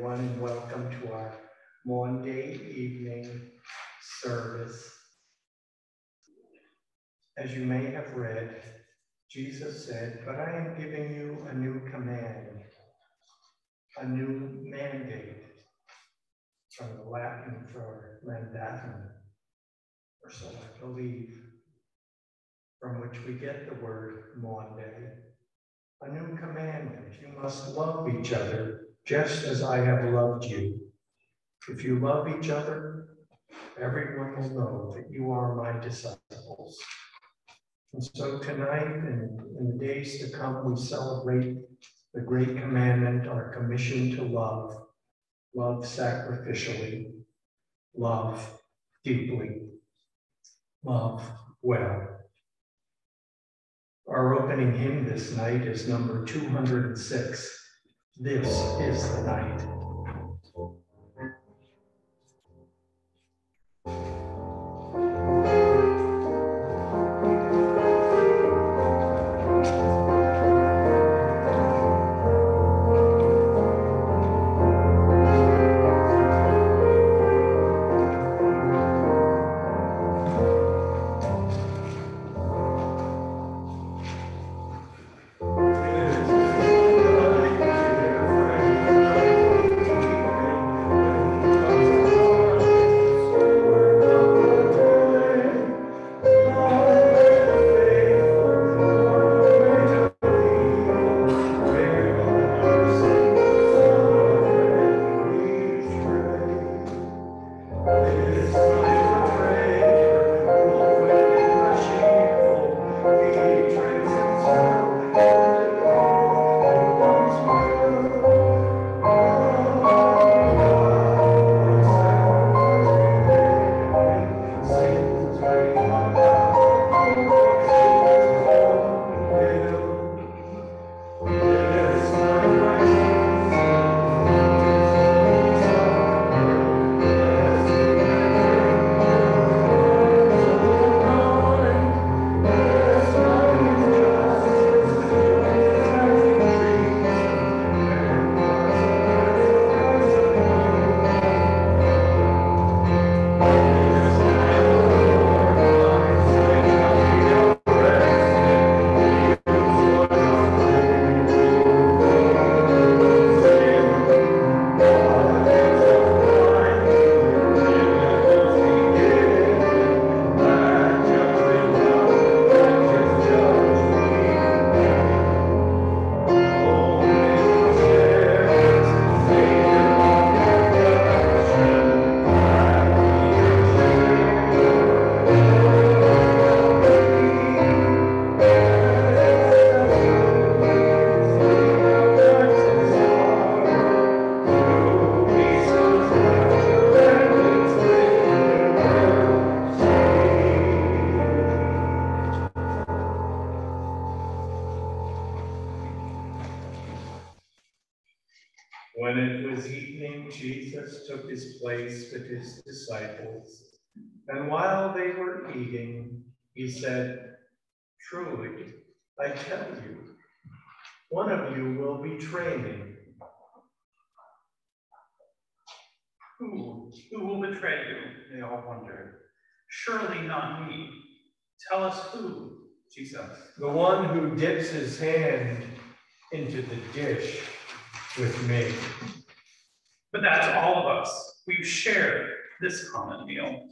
everyone, and welcome to our Maundy evening service. As you may have read, Jesus said, "But I am giving you a new command, a new mandate," from the Latin for mandatum, or so I believe, from which we get the word Maundy. A new commandment: you must love each other just as I have loved you. If you love each other, everyone will know that you are my disciples. And so tonight and in the days to come, we celebrate the great commandment, our commission to love. Love sacrificially, love deeply, love well. Our opening hymn this night is number 206. This is the night. When it was evening, Jesus took his place with his disciples, and while they were eating, he said, "Truly, I tell you, one of you will betray me." Who will betray you? They all wondered. Surely not me. Tell us who, Jesus. The one who dips his hand into the dish with me. But that's all of us. We've shared this common meal.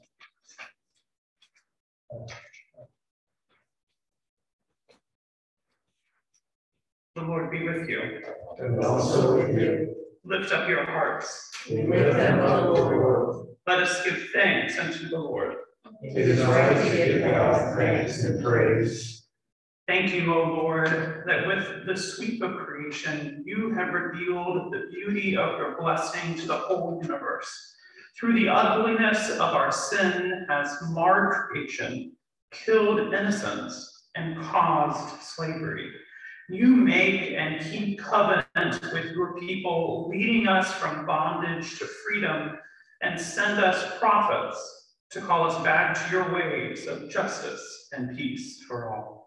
The Lord be with you. And also with you. Lift up your hearts. We lift them up, O Lord. Let us give thanks unto the Lord. It is right to give God thanks and praise. Thank you, O Lord, that with the sweep of creation, you have revealed the beauty of your blessing to the whole universe. Through the ugliness of our sin has marred creation, killed innocence, and caused slavery. You make and keep covenant with your people, leading us from bondage to freedom, and send us prophets to call us back to your ways of justice and peace for all.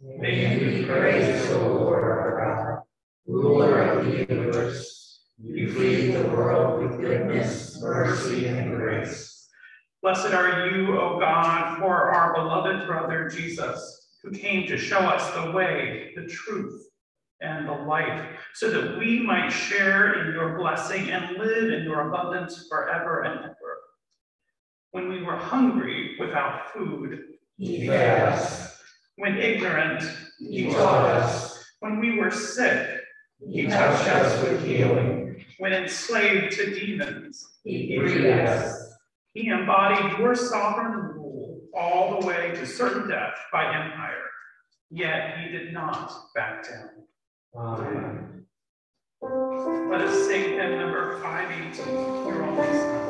May you be praised, O Lord our God, ruler of the universe. You feed the world with goodness, mercy, and grace. Blessed are you, O God, for our beloved brother Jesus, who came to show us the way, the truth, and the life, so that we might share in your blessing and live in your abundance forever and ever. When we were hungry without food, you fed us. When ignorant, you taught us. When we were sick, you touched us with healing. When enslaved to demons, you freed us. He embodied your sovereign rule all the way to certain death by empire, yet he did not back down. Amen. Let us sing hymn number 518, Your Only Son.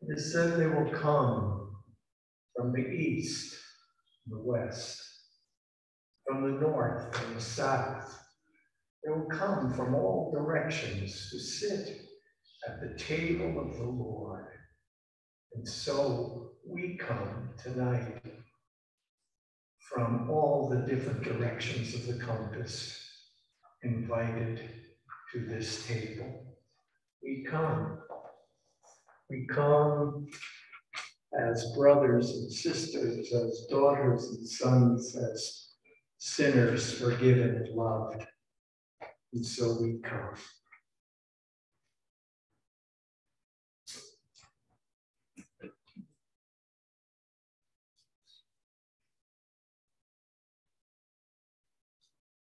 It is said they will come from the east, the west, from the north and the south. They will come from all directions to sit at the table of the Lord. And so we come tonight from all the different directions of the compass, invited to this table. We come as brothers and sisters, as daughters and sons, as sinners forgiven and loved. And so we come.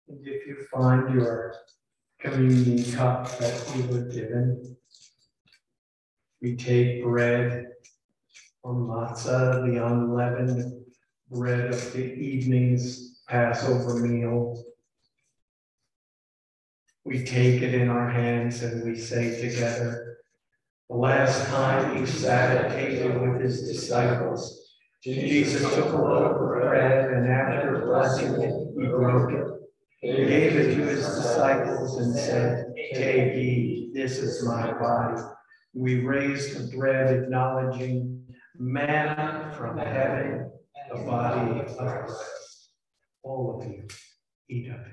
And if you find your communion cup that you were given, we take bread from matzah, the unleavened bread of the evening's Passover meal. We take it in our hands and we say together, the last time he sat at table with his disciples, Jesus took a loaf of bread and after blessing it, he broke it. He gave it to his disciples and said, take, eat, this is my body. We raised the bread, acknowledging manna from heaven, the body of Christ. All of you, eat of it.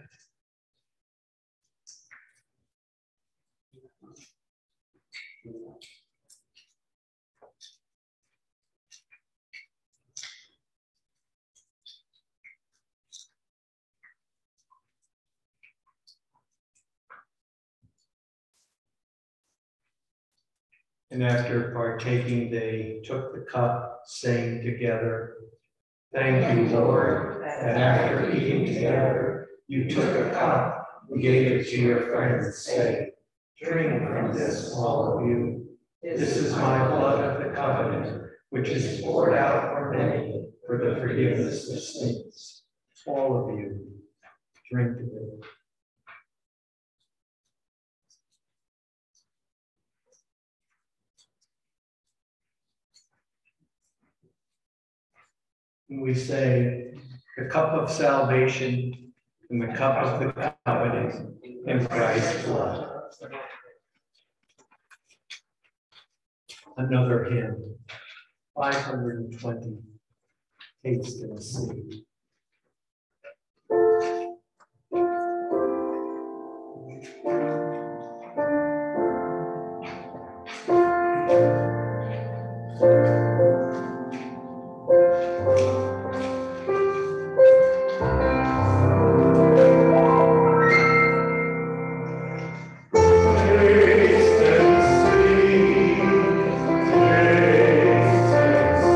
And after partaking, they took the cup, saying together, "Thank you, Lord, that after eating together, you took a cup and gave it to your friends, saying, 'Drink from this, all of you. This is my blood of the covenant, which is poured out for many for the forgiveness of sins.' All of you, drink of it." And we say, "The cup of salvation and the cup of the covenant in Christ's blood." Another hymn, 520, Taste and See. Taste and see.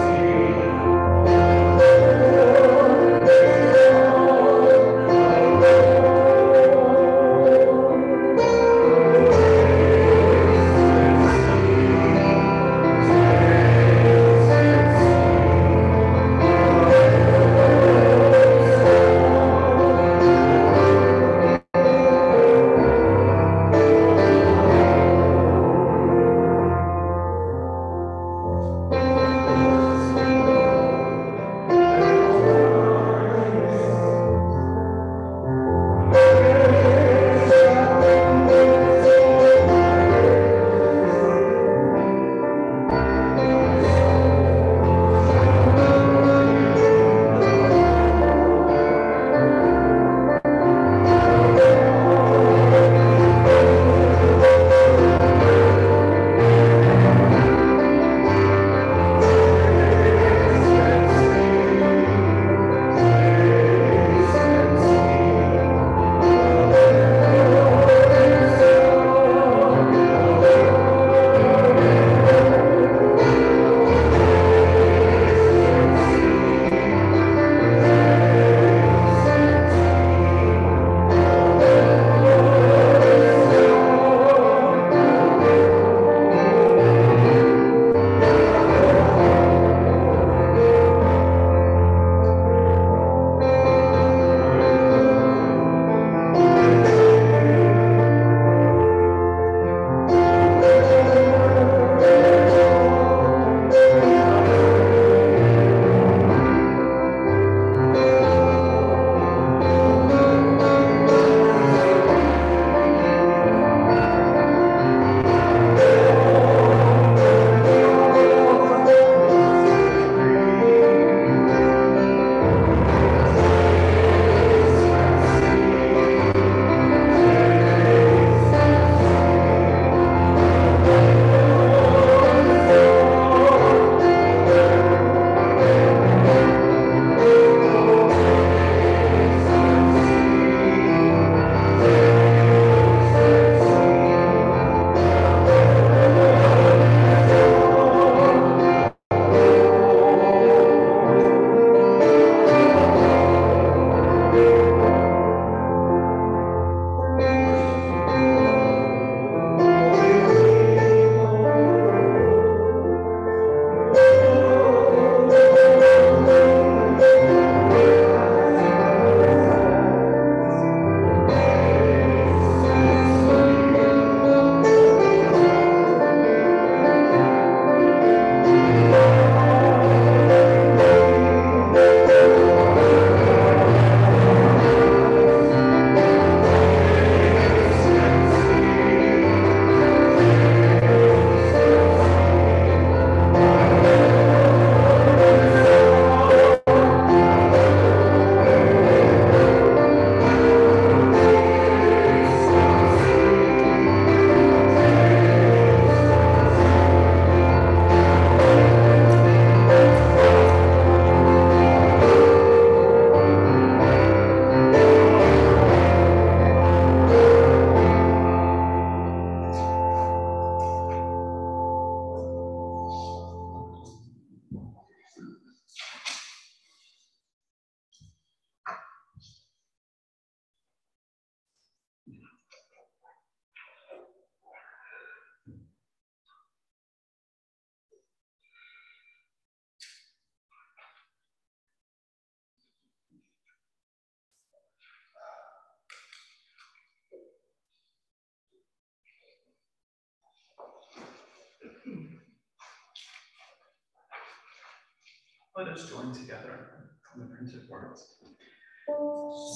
Let us join together from the printed words.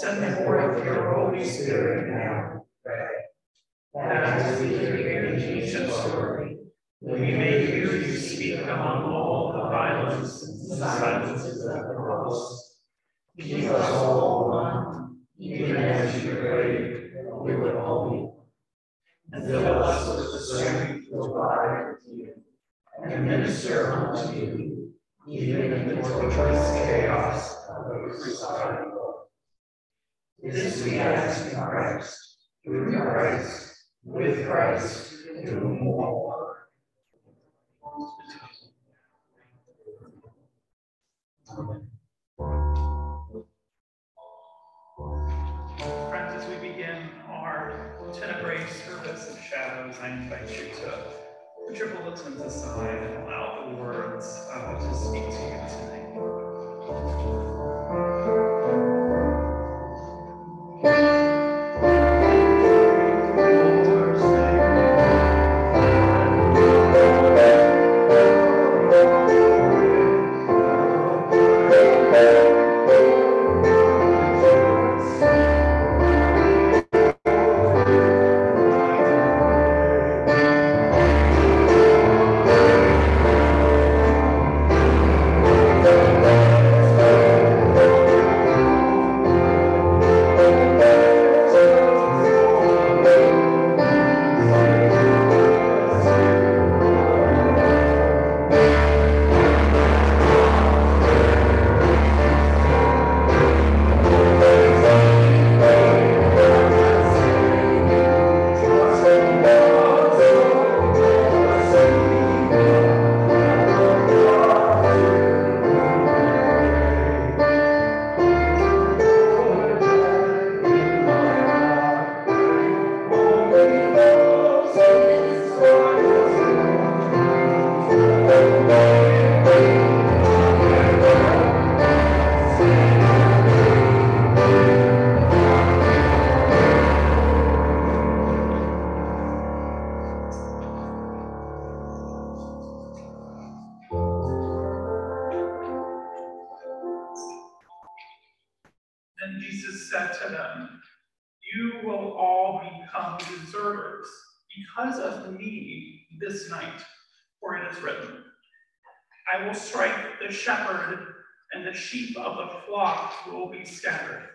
Send forth your Holy Spirit now, pray. As we hear Jesus' story, we may hear you speak among all the violence and silences of the cross. Keep us all one, even as you prayed, we would all be one. And fill us with the strength to abide with you, and minister unto you, even in the torturous chaos of the crucified Lord. This we ask in Christ, through Christ, with Christ, to whom all are. Amen. Friends, as we begin our Tenebrae Service of Shadows, I invite you to put your bulletins aside and allow the words to speak to you tonight. Then Jesus said to them, "You will all become deserters because of me this night, for it is written, I will strike the shepherd, and the sheep of the flock will be scattered.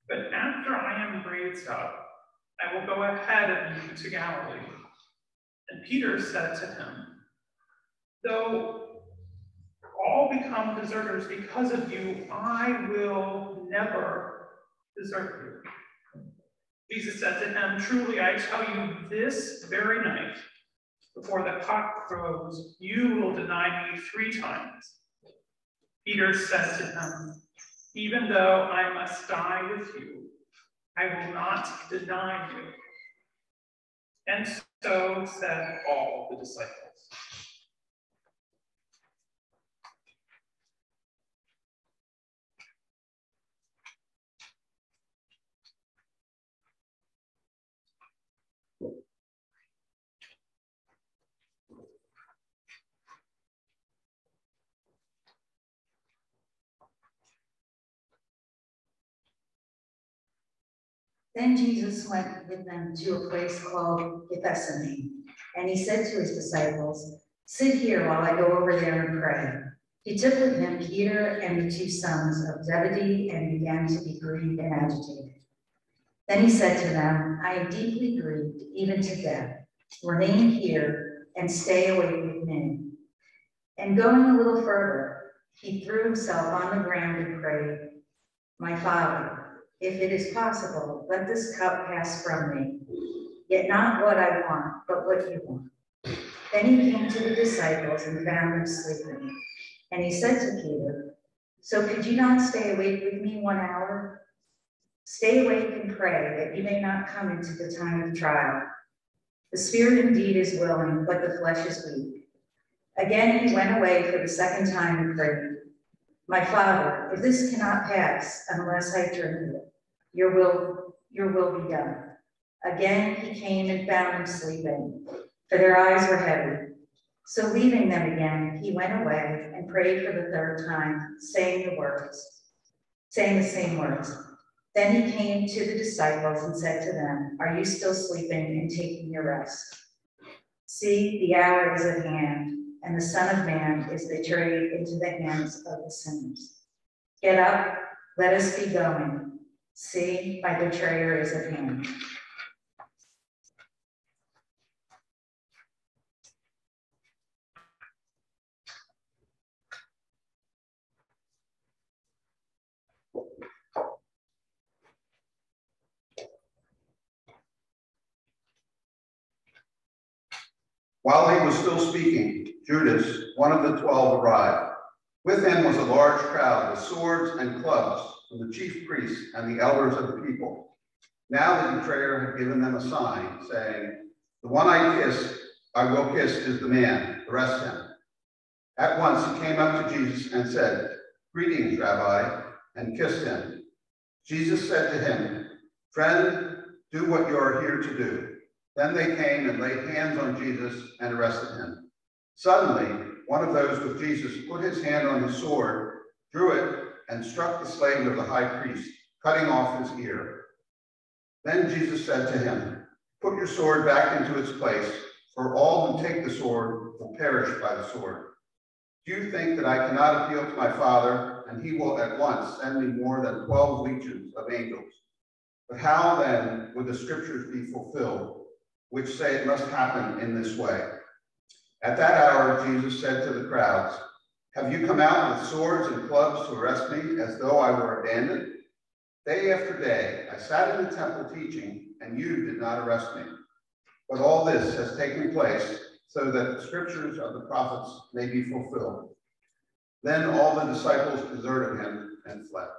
But after I am raised up, I will go ahead of you to Galilee." And Peter said to him, "Though all become deserters because of you, I will never desert you." Jesus said to him, "Truly I tell you, this very night, before the cock crows, you will deny me 3 times. Peter said to him, "Even though I must die with you, I will not deny you." And so said all the disciples. Then Jesus went with them to a place called Gethsemane, and he said to his disciples, "Sit here while I go over there and pray." He took with him Peter and the 2 sons of Zebedee and began to be grieved and agitated. Then he said to them, "I am deeply grieved, even to death. Remain here and stay awake with me." And going a little further, he threw himself on the ground and prayed, "My Father, if it is possible, let this cup pass from me. Yet not what I want, but what you want." Then he came to the disciples and found them sleeping. And he said to Peter, "So could you not stay awake with me 1 hour? Stay awake and pray that you may not come into the time of trial. The spirit indeed is willing, but the flesh is weak." Again he went away for the 2nd time and prayed, "My Father, if this cannot pass unless I drink it, your will be done." Again he came and found them sleeping, for their eyes were heavy. So leaving them again, he went away and prayed for the third time, saying the same words. Then he came to the disciples and said to them, "Are you still sleeping and taking your rest? See, the hour is at hand, and the Son of Man is betrayed into the hands of the sinners. Get up, let us be going. See, my betrayer is at hand." While he was still speaking, Judas, one of the 12, arrived. With him was a large crowd with swords and clubs from the chief priests and the elders of the people. Now the betrayer had given them a sign, saying, "The one I will kiss is the man, arrest him." At once he came up to Jesus and said, "Greetings, Rabbi," and kissed him. Jesus said to him, "Friend, do what you are here to do." Then they came and laid hands on Jesus and arrested him. Suddenly, one of those with Jesus put his hand on his sword, drew it, and struck the slave of the high priest, cutting off his ear. Then Jesus said to him, "Put your sword back into its place, for all who take the sword will perish by the sword. Do you think that I cannot appeal to my Father, and he will at once send me more than 12 legions of angels? But how then would the scriptures be fulfilled, which say it must happen in this way?" At that hour, Jesus said to the crowds, "Have you come out with swords and clubs to arrest me as though I were a bandit? Day after day, I sat in the temple teaching, and you did not arrest me. But all this has taken place so that the scriptures of the prophets may be fulfilled." Then all the disciples deserted him and fled.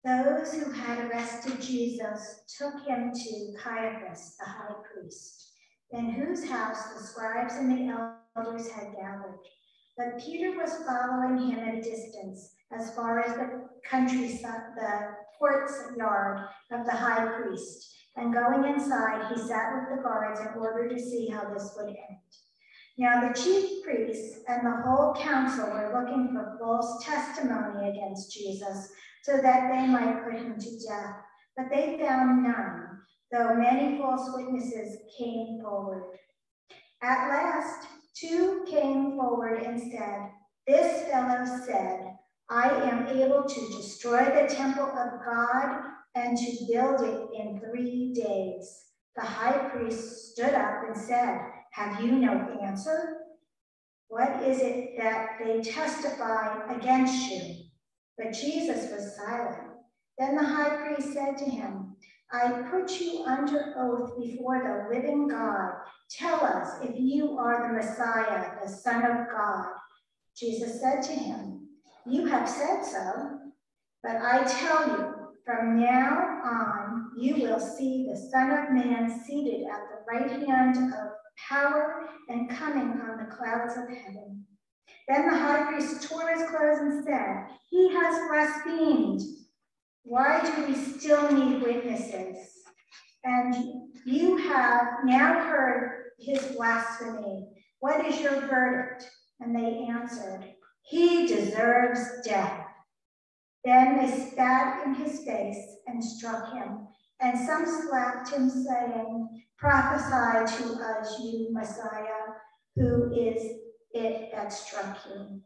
Those who had arrested Jesus took him to Caiaphas, the high priest, in whose house the scribes and the elders had gathered. But Peter was following him at a distance, as far as the the courtyard of the high priest. And going inside, he sat with the guards in order to see how this would end. Now the chief priests and the whole council were looking for false testimony against Jesus, so that they might put him to death. But they found none, though many false witnesses came forward. At last, 2 came forward and said, "This fellow said, I am able to destroy the temple of God and to build it in 3 days." The high priest stood up and said, "Have you no answer? What is it that they testify against you?" But Jesus was silent. Then the high priest said to him, "I put you under oath before the living God. Tell us if you are the Messiah, the Son of God." Jesus said to him, "You have said so, but I tell you, from now on you will see the Son of Man seated at the right hand of power and coming on the clouds of heaven." Then the high priest tore his clothes and said, "He has blasphemed. Why do we still need witnesses? And you have now heard his blasphemy. What is your verdict?" And they answered, "He deserves death." Then they spat in his face and struck him. And some slapped him, saying, "Prophesy to us, you Messiah, who is it that struck you?"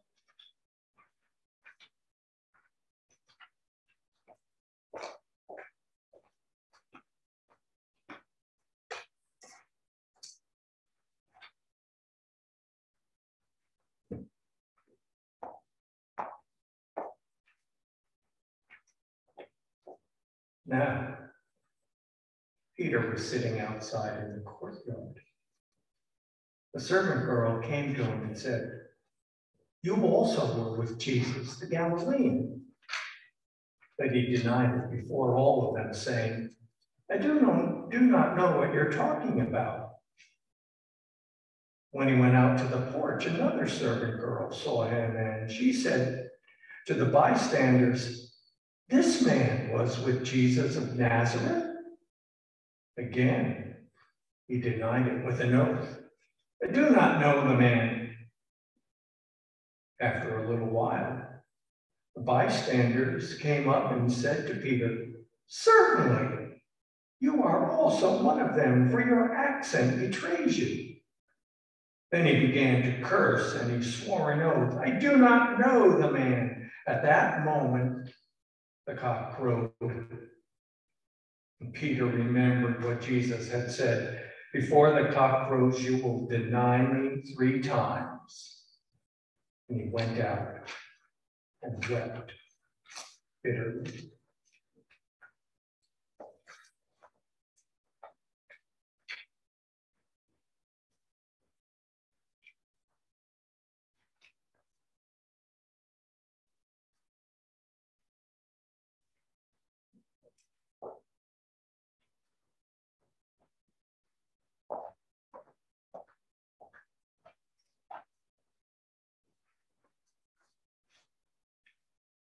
Now, Peter was sitting outside in the courtyard. A servant girl came to him and said, "You also were with Jesus, the Galilean." But he denied it before all of them, saying, I do do not know what you're talking about. When he went out to the porch, another servant girl saw him, and she said to the bystanders, "This man was with Jesus of Nazareth." Again, he denied it with an oath. "I do not know the man." After a little while, the bystanders came up and said to Peter, "Certainly, you are also one of them, for your accent betrays you." Then he began to curse, and he swore an oath, "I do not know the man." At that moment, the cock crowed. And Peter remembered what Jesus had said, "Before the cock crows, you will deny me 3 times." And he went out and wept bitterly.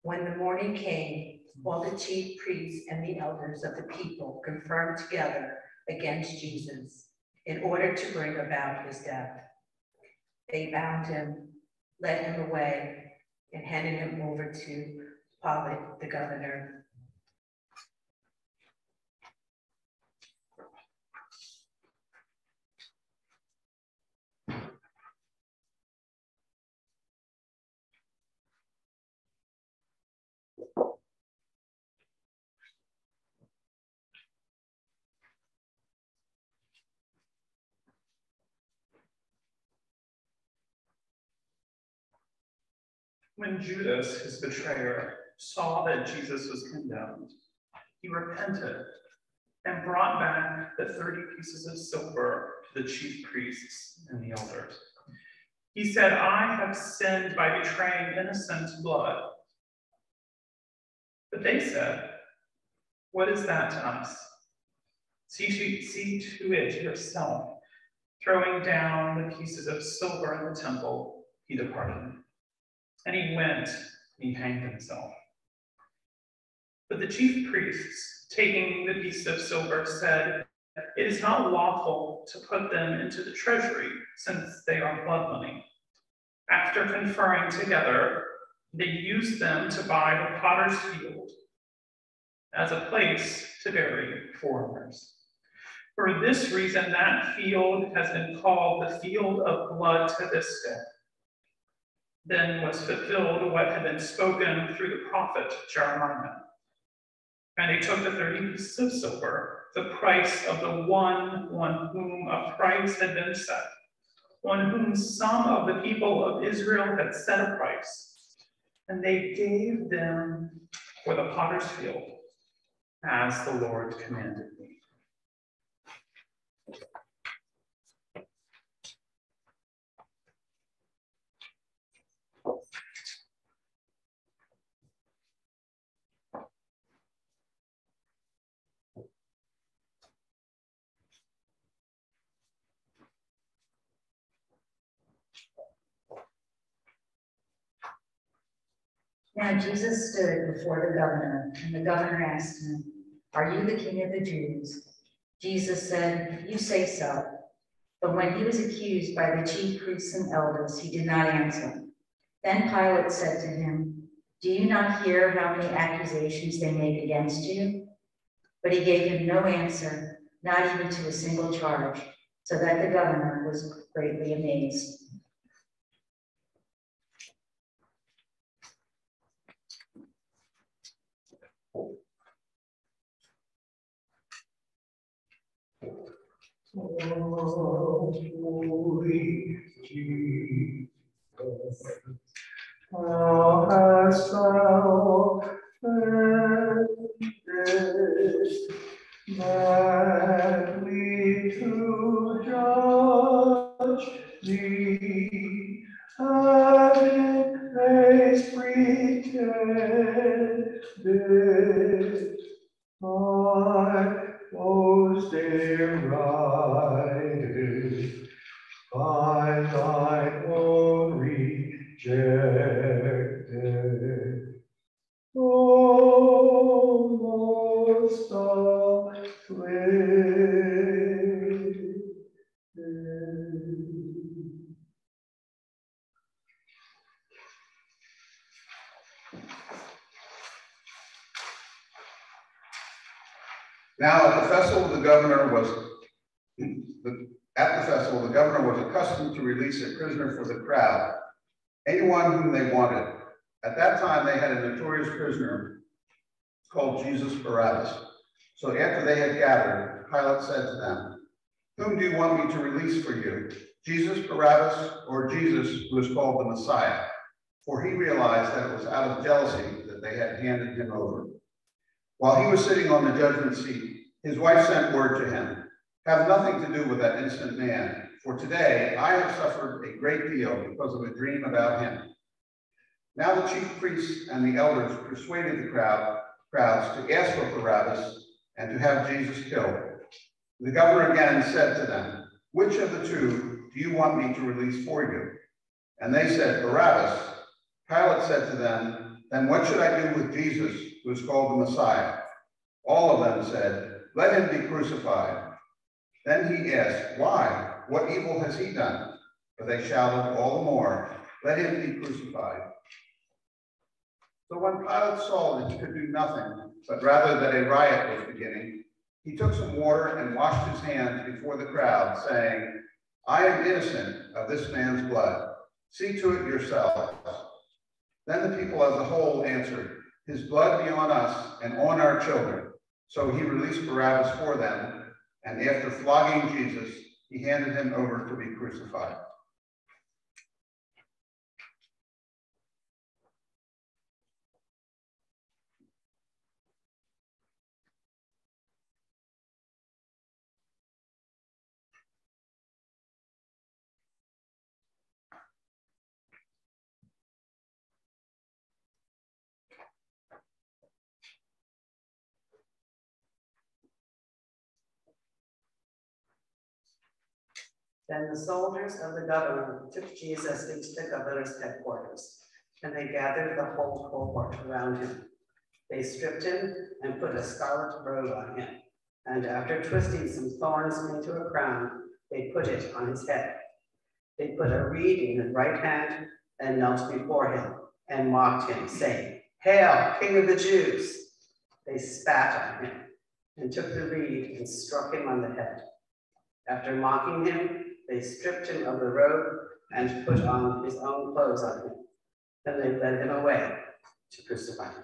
When the morning came, all the chief priests and the elders of the people confirmed together against Jesus in order to bring about his death. They bound him, led him away, and handed him over to Pilate, the governor. When Judas, his betrayer, saw that Jesus was condemned, he repented and brought back the 30 pieces of silver to the chief priests and the elders. He said, "I have sinned by betraying innocent blood." But they said, "What is that to us? See to it yourself." Throwing down the pieces of silver in the temple, he departed. And he went and he hanged himself. But the chief priests, taking the piece of silver, said, "It is not lawful to put them into the treasury, since they are blood money." After conferring together, they used them to buy the potter's field as a place to bury foreigners. For this reason, that field has been called the field of blood to this day. Then was fulfilled what had been spoken through the prophet Jeremiah. And they took the 30 pieces of silver, the price of the one on whom a price had been set, on whom some of the people of Israel had set a price, and they gave them for the potter's field, as the Lord commanded me. Now Jesus stood before the governor, and the governor asked him, "Are you the king of the Jews?" Jesus said, "You say so." But when he was accused by the chief priests and elders, he did not answer. Then Pilate said to him, "Do you not hear how many accusations they make against you?" But he gave him no answer, not even to a single charge, so that the governor was greatly amazed. Holy Jesus, how hast thou offended that we to judge thee, having grace pretended, by most derided, by thine own rejected. Almost afflicted. Now at the festival, the governor was accustomed to release a prisoner for the crowd, anyone whom they wanted. At that time, they had a notorious prisoner called Jesus Barabbas. So after they had gathered, Pilate said to them, "Whom do you want me to release for you, Jesus Barabbas or Jesus who is called the Messiah?" For he realized that it was out of jealousy that they had handed him over. While he was sitting on the judgment seat, his wife sent word to him, "Have nothing to do with that innocent man, for today I have suffered a great deal because of a dream about him." Now the chief priests and the elders persuaded the crowds to ask for Barabbas and to have Jesus killed. The governor again said to them, "Which of the two do you want me to release for you?" And they said, "Barabbas." Pilate said to them, "Then what should I do with Jesus, who is called the Messiah?" All of them said, "Let him be crucified." Then he asked, "Why? What evil has he done?" But they shouted all the more, "Let him be crucified." So when Pilate saw that he could do nothing, but rather that a riot was beginning, he took some water and washed his hands before the crowd, saying, "I am innocent of this man's blood. See to it yourselves." Then the people as a whole answered, "His blood be on us and on our children." So he released Barabbas for them, and after flogging Jesus, he handed him over to be crucified. Then the soldiers of the governor took Jesus into the governor's headquarters, and they gathered the whole cohort around him. They stripped him and put a scarlet robe on him, and after twisting some thorns into a crown, they put it on his head. They put a reed in his right hand and knelt before him and mocked him, saying, "Hail, King of the Jews!" They spat on him and took the reed and struck him on the head. After mocking him, they stripped him of the robe and put on his own clothes on him. Then they led him away to crucify him.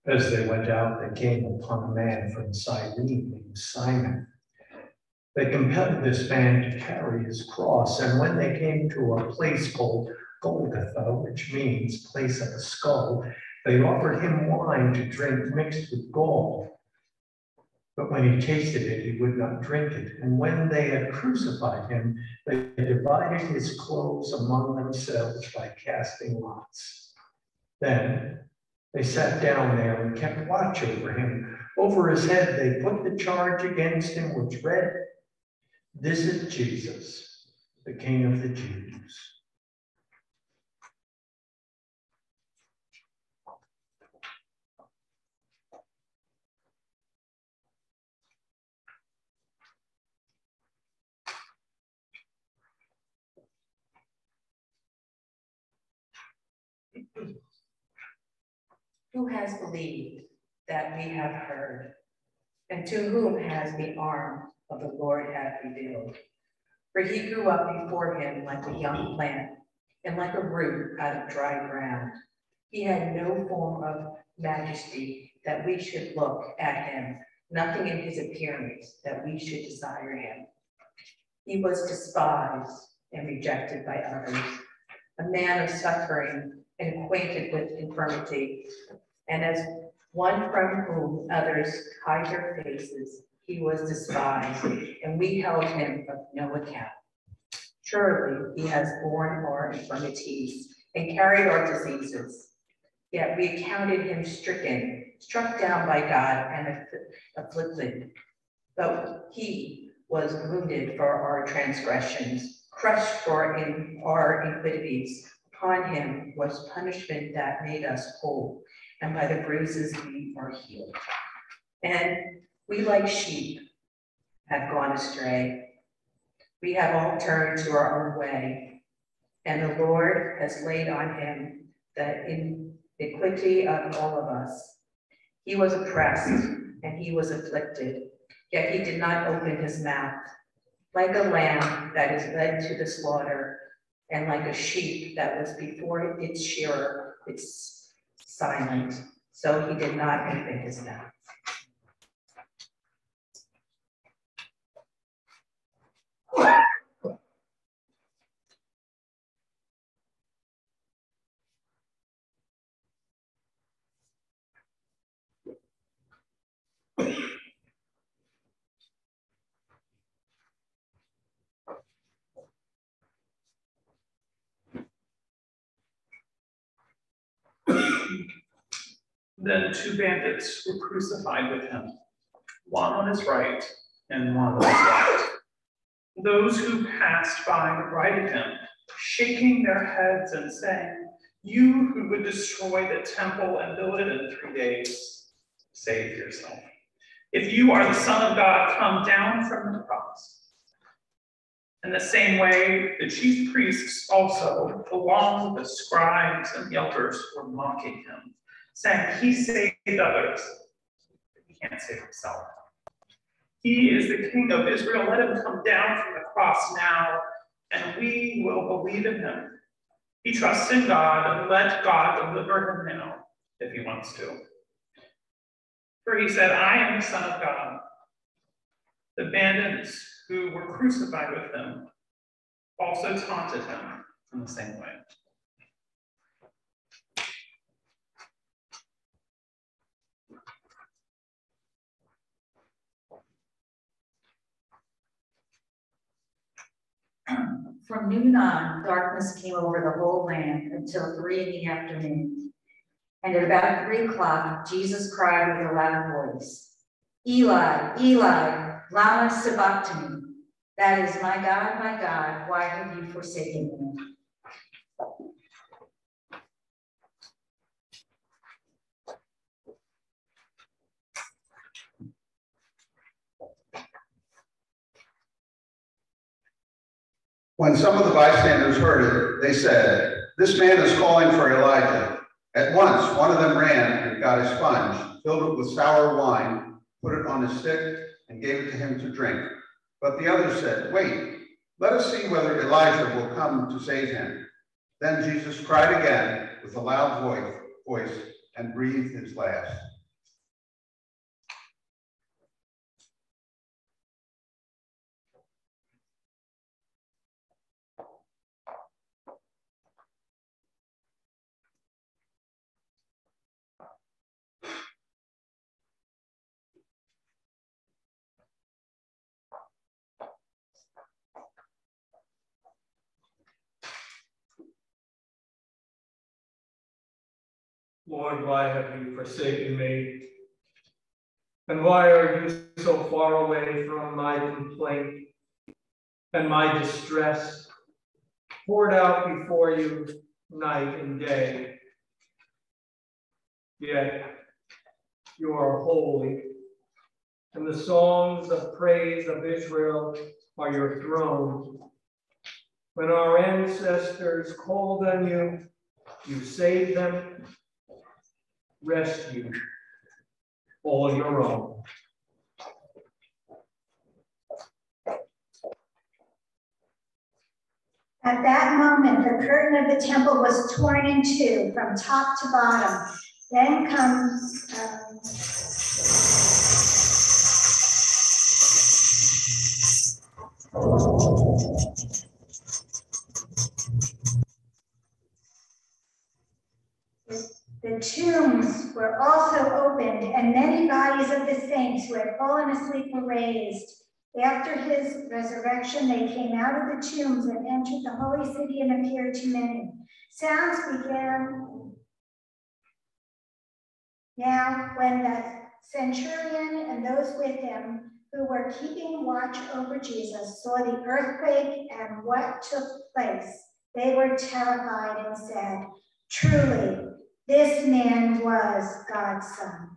As they went out, they came upon a man from Cyrene named Simon. They compelled this man to carry his cross, and when they came to a place called Golgotha, which means place of a skull, they offered him wine to drink mixed with gall. But when he tasted it, he would not drink it. And when they had crucified him, they divided his clothes among themselves by casting lots. Then they sat down there and kept watch over him. Over his head, they put the charge against him, which read, "This is Jesus, the King of the Jews." Who has believed that we have heard, and to whom has the arm of the Lord hath revealed? For he grew up before him like a young plant, and like a root out of dry ground. He had no form of majesty that we should look at him, nothing in his appearance that we should desire him. He was despised and rejected by others, a man of suffering and acquainted with infirmity. And as one from whom others hide their faces, he was despised, and we held him of no account. Surely he has borne our infirmities and carried our diseases. Yet we accounted him stricken, struck down by God, and afflicted. But he was wounded for our transgressions, crushed for our iniquities. Upon him was punishment that made us whole, and by the bruises we are healed. And we like sheep have gone astray. We have all turned to our own way, and the Lord has laid on him the iniquity of all of us. He was oppressed and he was afflicted, yet he did not open his mouth. Like a lamb that is led to the slaughter, and like a sheep that was before its shearer, it's silent, so he did not open his mouth. Then 2 bandits were crucified with him, one on his right and one on his left. Those who passed by derided him, shaking their heads and saying, "You who would destroy the temple and build it in 3 days, save yourself. If you are the Son of God, come down from the cross." In the same way, the chief priests also, along with the scribes and the elders, were mocking him, saying, "He saved others, but he can't save himself. He is the King of Israel. Let him come down from the cross now, and we will believe in him. He trusts in God, and let God deliver him now, if he wants to. For he said, 'I am the Son of God.'" The bandits who were crucified with him also taunted him in the same way. From noon on, darkness came over the whole land until 3 in the afternoon. And at about 3 o'clock, Jesus cried with a loud voice, "Eli, Eli, lama sabachthani?" That is, my God, why have you forsaken me?" When some of the bystanders heard it, they said, "This man is calling for Elijah." At once, one of them ran and got a sponge, filled it with sour wine, put it on a stick, and gave it to him to drink. But the others said, "Wait, let us see whether Elijah will come to save him." Then Jesus cried again with a loud voice and breathed his last. Lord, why have you forsaken me? And why are you so far away from my complaint and my distress, poured out before you night and day? Yet you are holy, and the songs of praise of Israel are your throne. When our ancestors called on you, you saved them. Rescue all your own. At that moment, the curtain of the temple was torn in two from top to bottom. Then comes The tombs were also opened, and many bodies of the saints who had fallen asleep were raised. After his resurrection, they came out of the tombs and entered the holy city and appeared to many. Sounds began now when the centurion and those with him who were keeping watch over Jesus saw the earthquake and what took place. They were terrified and said, "Truly, this man was God's Son."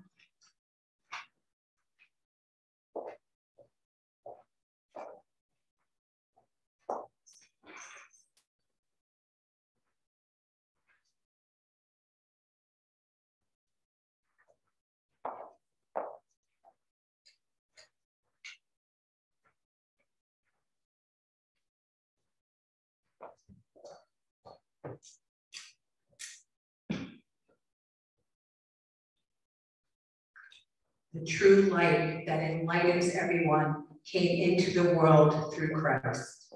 The true light that enlightens everyone came into the world through Christ.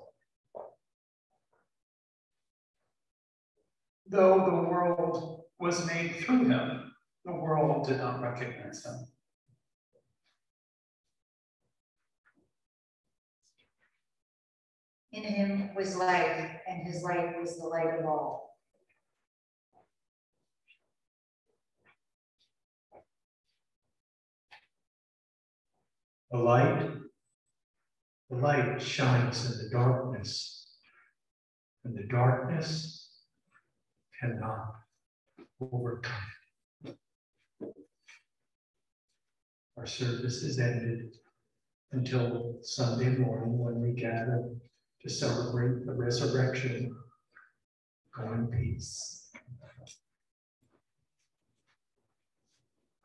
Though the world was made through him, the world did not recognize him. In him was life, and his light was the light of all. The light shines in the darkness, and the darkness cannot overcome it. Our service is ended until Sunday morning when we gather to celebrate the resurrection. Go in peace.